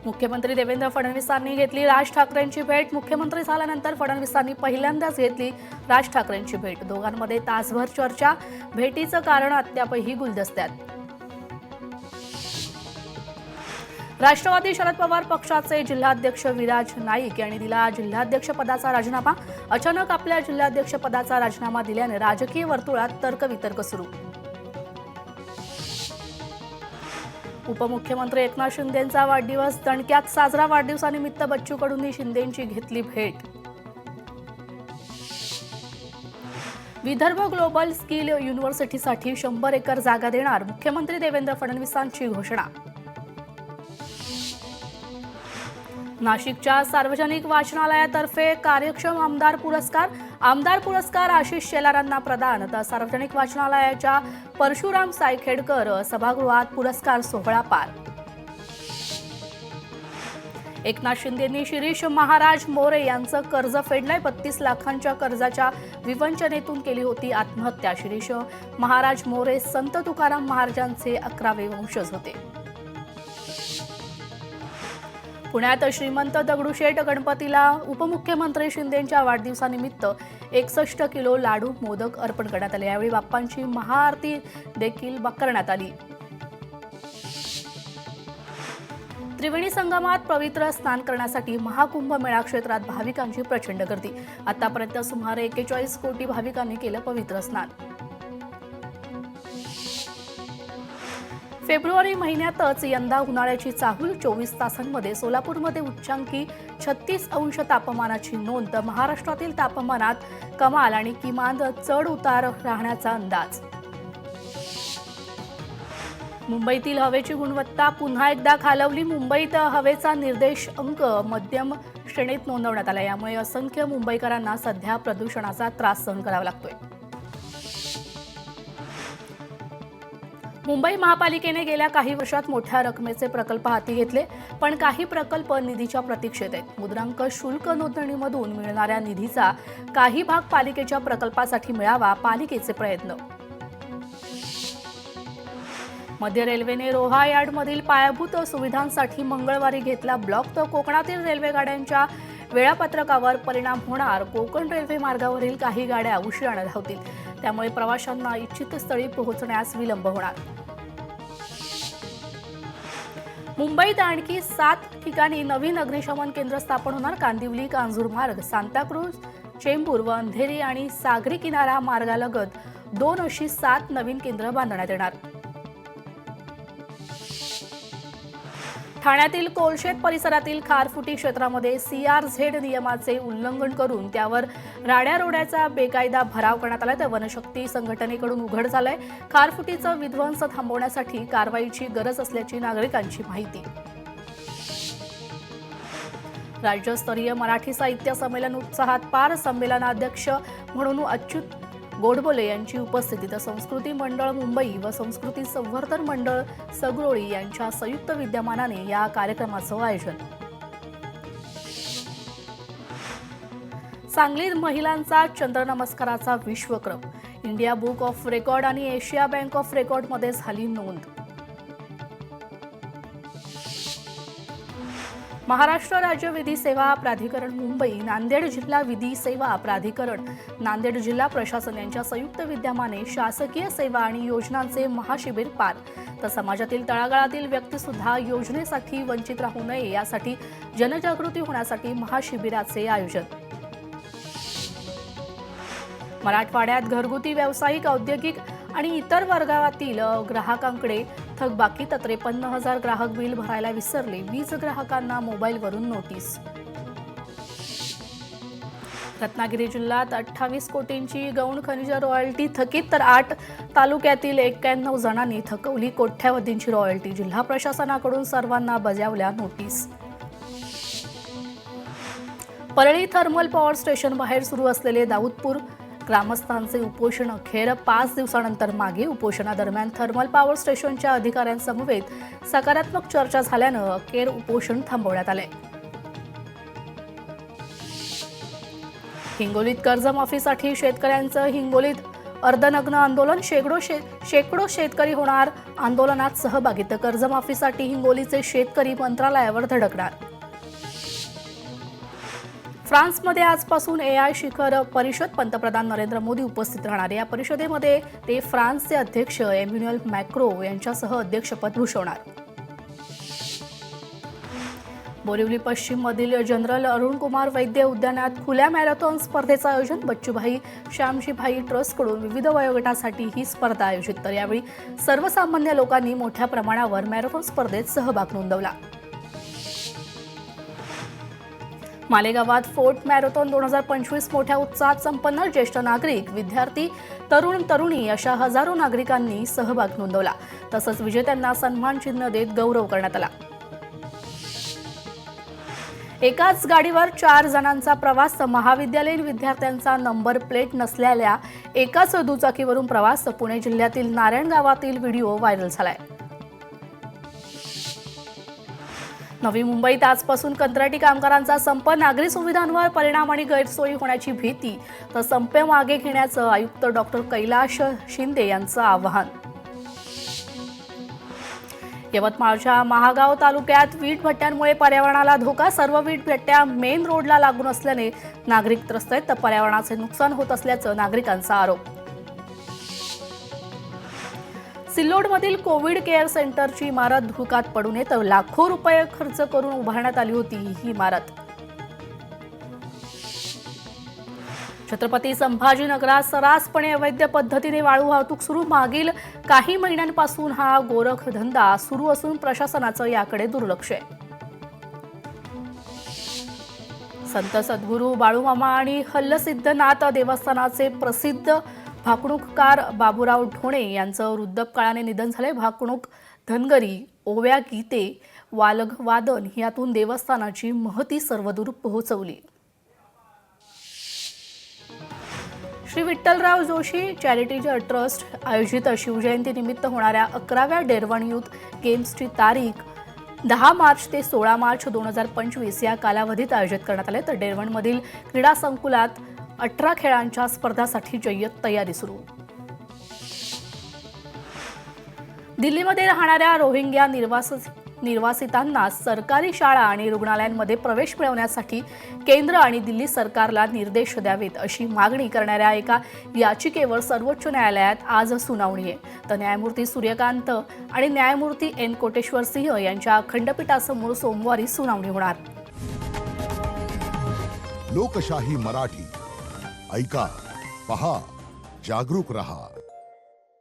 मुख्यमंत्री देवेंद्र फडणवीसांनी घेतली राज ठाकरेंची भेट। मुख्यमंत्री झाल्यानंतर फडणवीसांनी पहिल्यांदाच घेतली राज ठाकरेंची भेट। दोघांमध्ये तासभर चर्चा। भेटीचं कारण अद्यापही गुलदस्त्यात। राष्ट्रवादी शरद पवार पक्षाचे जिल्हाध्यक्ष विराज नाईक यांनी दिला जिल्हाध्यक्षपदाचा राजीनामा। अचानक आपल्या जिल्हाध्यक्षपदाचा राजीनामा दिल्याने राजकीय वर्तुळात तर्कवितर्क सुरू। उपमुख्यमंत्री एकनाथ शिंदेंचा वाढदिवस दणक्यात साजरा। वाढदिवसानिमित्त बच्चू कडूंनी शिंदेंची घेतली भेट। विदर्भ ग्लोबल स्किल युनिव्हर्सिटीसाठी 100 एकर जागा देणार। मुख्यमंत्री देवेंद्र फडणवीसांची घोषणा। नाशिकच्या सार्वजनिक वाचनालयातर्फे कार्यक्षम आमदार पुरस्कार। आमदार पुरस्कार आशिष शेलारांना प्रदान। तर सार्वजनिक वाचनालयाच्या परशुराम सायखेडकर सभागृहात पुरस्कार सोहळा पार। एकनाथ शिंदेंनी शिरीष महाराज मोरे यांचं कर्ज फेडलंय। 32 लाखांच्या कर्जाच्या विवंचनेतून केली होती आत्महत्या। शिरीष महाराज मोरे संत तुकाराम महाराजांचे 11वे वंशज होते। पुण्यात श्रीमंत दगडूशेठ गणपतीला उपमुख्यमंत्री शिंदेंच्या वाढदिवसानिमित्त 61 किलो लाडू मोदक अर्पण करण्यात आले। यावेळी बाप्पांची महाआरती देखील करण्यात आली। त्रिवेणी संगमात पवित्र स्नान करण्यासाठी महाकुंभमेळा क्षेत्रात भाविकांची प्रचंड गर्दी। आतापर्यंत सुमारे 41 कोटी भाविकांनी केलं पवित्र स्नान। फेब्रुवारी महिन्यातच यंदा उन्हाळ्याची चाहूल। 24 तासांमध्ये सोलापूरमध्ये उच्चांकी 36 अंश तापमानाची नोंद। महाराष्ट्रातील तापमानात कमाल आणि किमान चढ उतार राहण्याचा अंदाज। मुंबईतील हवेची गुणवत्ता पुन्हा एकदा खालावली। मुंबईत हवेचा निर्देश अंक मध्यम श्रेणीत नोंदवण्यात आला। यामुळे असंख्य मुंबईकरांना सध्या प्रदूषणाचा त्रास सहन करावा लागतोय। मुंबई महापालिकेने गेल्या काही वर्षात मोठ्या रकमेचे प्रकल्प हाती घेतले, पण काही प्रकल्प निधीच्या प्रतीक्षेत आहेत। मुद्रांक शुल्क नोंदणीमधून मिळणाऱ्या निधीचा काही भाग पालिकेच्या प्रकल्पासाठी मिळावा, पालिकेचे प्रयत्न। मध्य रेल्वेने रोहा यार्डमधील पायाभूत सुविधांसाठी मंगळवारी घेतला ब्लॉक। तर कोकणातील रेल्वे गाड्यांच्या वेळापत्रकावर परिणाम होणार। कोकण रेल्वे मार्गावरील काही गाड्या उशिराने धावतील, त्यामुळे प्रवाशांना इच्छित स्थळी पोहोचण्यास विलंब होणार। मुंबईत आणखी 7 ठिकाणी नवीन अग्निशमन केंद्र स्थापन होणार। कांदिवली कांजूरमार्ग, सांताक्रूज, चेंबूर व अंधेरी आणि सागरी किनारा मार्गालगत 2 अशी 7 नवीन केंद्र बांधण्यात येणार। ठाण्यातील कोलशेत परिसरातील खारफुटी क्षेत्रामध्ये CRZ नियमाचे उल्लंघन करून त्यावर राड्यारोड्याचा बेकायदा भराव करण्यात आला। तर वनशक्ती संघटनेकडून उघड झालंय। खारफुटीचं विध्वंस थांबवण्यासाठी कारवाईची गरज असल्याची नागरिकांची माहिती। राज्यस्तरीय मराठी साहित्य संमेलन उत्साहात पार। संमेलनाध्यक्ष म्हणून अच्युत गोडबोले यांची उपस्थिती। तर संस्कृती मंडळ मुंबई व संस्कृती संवर्धन मंडळ सगरोळी यांच्या संयुक्त विद्यमानाने या कार्यक्रमाचं आयोजन। सांगलीत महिलांचा चंद्रनमस्काराचा विश्वक्रम। इंडिया बुक ऑफ रेकॉर्ड आणि एशिया बँक ऑफ रेकॉर्डमध्ये झाली नोंद। महाराष्ट्र राज्य विधी सेवा प्राधिकरण मुंबई, नांदेड जिल्हा विधी सेवा प्राधिकरण, नांदेड जिल्हा प्रशासन यांच्या संयुक्त विद्यमाने शासकीय सेवा आणि योजनांचे महाशिबिर पार। तर समाजातील तळागाळातील व्यक्ती सुद्धा योजनेसाठी वंचित राहू नये यासाठी जनजागृती होण्यासाठी महाशिबिराचे आयोजन। मराठवाड्यात घरगुती, व्यावसायिक, औद्योगिक आणि इतर वर्गातील ग्राहकांकडे थकबाकी। 53,000 ग्राहक बिल भरायला विसरले। 20 ग्राहकांना मोबाईलवरून नोटीस। रत्नागिरी जिल्ह्यात 28 कोटींची गौण खनिज रॉयल्टी थकीत। तर 8 तालुक्यातील 91 जणांनी थकवली कोट्यावधींची रॉयल्टी। जिल्हा प्रशासनाकडून सर्वांना बजावल्या notice. Parli thermal power station बाहेर सुरू असलेले दाऊदपूर ग्रामस्थांचे उपोषण अखेर 5 दिवसांनंतर मागे। उपोषणादरम्यान थर्मल पॉवर स्टेशनच्या अधिकाऱ्यांसमवेत सकारात्मक चर्चा झाल्यानं अखेर उपोषण थांबवण्यात आले। हिंगोलीत कर्जमाफीसाठी शेतकऱ्यांचं हिंगोलीत अर्धनग्न आंदोलन, शेकडो शेतकरी होणार आंदोलनात सहभागी, तर कर्जमाफीसाठी हिंगोलीचे शेतकरी मंत्रालयावर धडकणार. फ्रान्समध्ये आजपासून AI शिखर परिषद, पंतप्रधान नरेंद्र मोदी उपस्थित राहणार. या परिषदेमध्ये ते फ्रान्सचे अध्यक्ष एम्मॅन्युएल मॅक्रो यांच्यासह अध्यक्षपद भूषवणार. बोरिवली पश्चिममधील जनरल अरुण कुमार वैद्य उद्यानात खुल्या मॅरेथॉन स्पर्धेचं आयोजन. बच्चूभाई श्यामजीभाई ट्रस्टकडून विविध वयोगटासाठी ही स्पर्धा आयोजित. तर यावेळी सर्वसामान्य लोकांनी मोठ्या प्रमाणावर मॅरेथॉन स्पर्धेत सहभाग नोंदवला. मालेगावात फोर्ट मॅरेथॉन 2025 मोठ्या उत्साहात संपन्न. ज्येष्ठ नागरिक, विद्यार्थी, तरुणी अशा हजारो नागरिकांनी सहभाग नोंदवला. तसंच विजेत्यांना सन्मान चिन्ह देत गौरव करण्यात आला. एकाच गाडीवर 4 जणांचा प्रवास. महाविद्यालयीन विद्यार्थ्यांचा नंबर प्लेट नसलेल्या एकाच दुचाकीवरून प्रवास. पुणे जिल्ह्यातील नारायणगावातील व्हिडिओ व्हायरल झालाय. नवी मुंबईत आजपासून कंत्राटी कामगारांचा संप. नागरी सुविधांवर परिणाम आणि गैरसोयी होण्याची भीती, तर संप मागे घेण्याचं आयुक्त डॉक्टर कैलाश शिंदे यांचं आवाहन. यवतमाळच्या महागाव तालुक्यात वीट भट्ट्यांमुळे पर्यावरणाला धोका. सर्व वीट भट्ट्या मेन रोडला लागून असल्याने नागरिक त्रस्त आहेत, तर पर्यावरणाचे नुकसान होत असल्याचं नागरिकांचा आरोप. सिल्लोडमधील कोविड केअर सेंटरची इमारत धुकात पडू नये, तर लाखो रुपये खर्च करून उभारण्यात आली होती ही इमारत. छत्रपती संभाजीनगरात सर्रासपणे अवैध पद्धतीने वाळू वाहतूक सुरू. मागील काही महिन्यांपासून हा गोरखधंदा सुरू असून प्रशासनाचं याकडे दुर्लक्ष आहे. संत सद्गुरू बाळूमामा आणि हल्लसिद्धनाथ देवस्थानाचे प्रसिद्ध भाकणूककार बाबूराव ढोणे यांचं वृद्धापकाळाने निधन झाले. भाकणूक, धनगरी, ओव्या, गीते, वालग वादन यातून देवस्थानाची महती सर्वदूर पोहोचवली. श्री विठ्ठलराव जोशी चॅरिटी ट्रस्ट आयोजित शिवजयंती निमित्त होणाऱ्या 11व्या डेरवण युथ गेम्सची तारीख 10 मार्च ते 16 मार्च 2025 या कालावधीत आयोजित करण्यात आले. तर डेरवणमधील क्रीडा संकुलात 18 खेळांच्या स्पर्धांसाठी जय्यत तयारी सुरू. दिल्लीमध्ये राहणाऱ्या रोहिंग्या निर्वासितांना सरकारी शाळा आणि रुग्णालयांमध्ये प्रवेश मिळवण्यासाठी केंद्र आणि दिल्ली सरकारला निर्देश द्यावेत अशी मागणी करणाऱ्या एका याचिकेवर सर्वोच्च न्यायालयात आज सुनावणी आहे. तर न्यायमूर्ती सूर्यकांत आणि न्यायमूर्ती एन कोटेश्वर सिंह यांच्या खंडपीठासमोर सोमवारी सुनावणी होणार. लोकशाही मराठी ऐका, पहा, जागरूक रहा.